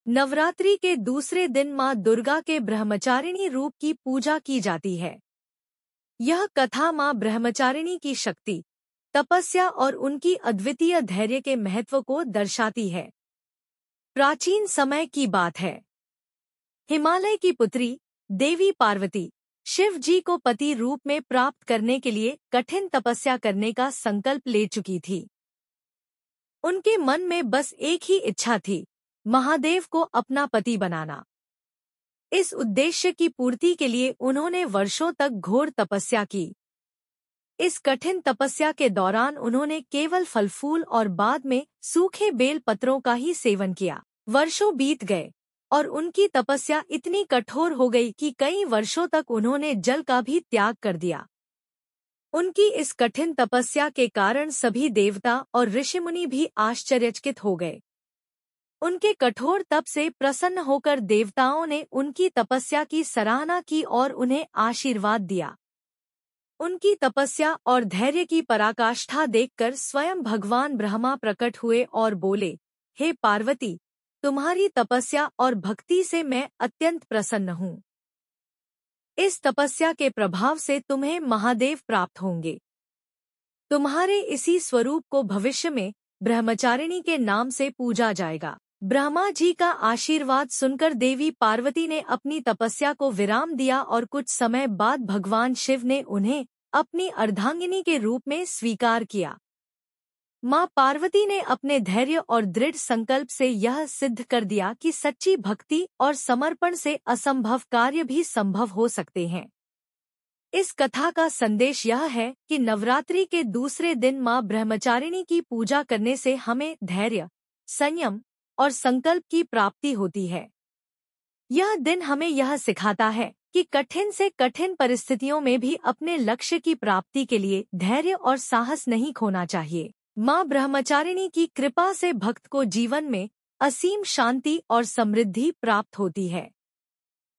नवरात्रि के दूसरे दिन मां दुर्गा के ब्रह्मचारिणी रूप की पूजा की जाती है। यह कथा मां ब्रह्मचारिणी की शक्ति, तपस्या और उनकी अद्वितीय धैर्य के महत्व को दर्शाती है। प्राचीन समय की बात है। हिमालय की पुत्री देवी पार्वती शिव जी को पति रूप में प्राप्त करने के लिए कठिन तपस्या करने का संकल्प ले चुकी थी। उनके मन में बस एक ही इच्छा थी, महादेव को अपना पति बनाना। इस उद्देश्य की पूर्ति के लिए उन्होंने वर्षों तक घोर तपस्या की। इस कठिन तपस्या के दौरान उन्होंने केवल फल फूल और बाद में सूखे बेल पत्रों का ही सेवन किया। वर्षों बीत गए और उनकी तपस्या इतनी कठोर हो गई कि कई वर्षों तक उन्होंने जल का भी त्याग कर दिया। उनकी इस कठिन तपस्या के कारण सभी देवता और ऋषिमुनि भी आश्चर्यचकित हो गए। उनके कठोर तप से प्रसन्न होकर देवताओं ने उनकी तपस्या की सराहना की और उन्हें आशीर्वाद दिया। उनकी तपस्या और धैर्य की पराकाष्ठा देखकर स्वयं भगवान ब्रह्मा प्रकट हुए और बोले, हे पार्वती, तुम्हारी तपस्या और भक्ति से मैं अत्यंत प्रसन्न हूँ। इस तपस्या के प्रभाव से तुम्हें महादेव प्राप्त होंगे। तुम्हारे इसी स्वरूप को भविष्य में ब्रह्मचारिणी के नाम से पूजा जाएगा। ब्रह्मा जी का आशीर्वाद सुनकर देवी पार्वती ने अपनी तपस्या को विराम दिया और कुछ समय बाद भगवान शिव ने उन्हें अपनी अर्धांगिनी के रूप में स्वीकार किया। मां पार्वती ने अपने धैर्य और दृढ़ संकल्प से यह सिद्ध कर दिया कि सच्ची भक्ति और समर्पण से असंभव कार्य भी संभव हो सकते हैं। इस कथा का संदेश यह है कि नवरात्रि के दूसरे दिन मां ब्रह्मचारिणी की पूजा करने से हमें धैर्य, संयम और संकल्प की प्राप्ति होती है। यह दिन हमें यह सिखाता है कि कठिन से कठिन परिस्थितियों में भी अपने लक्ष्य की प्राप्ति के लिए धैर्य और साहस नहीं खोना चाहिए। मां ब्रह्मचारिणी की कृपा से भक्त को जीवन में असीम शांति और समृद्धि प्राप्त होती है।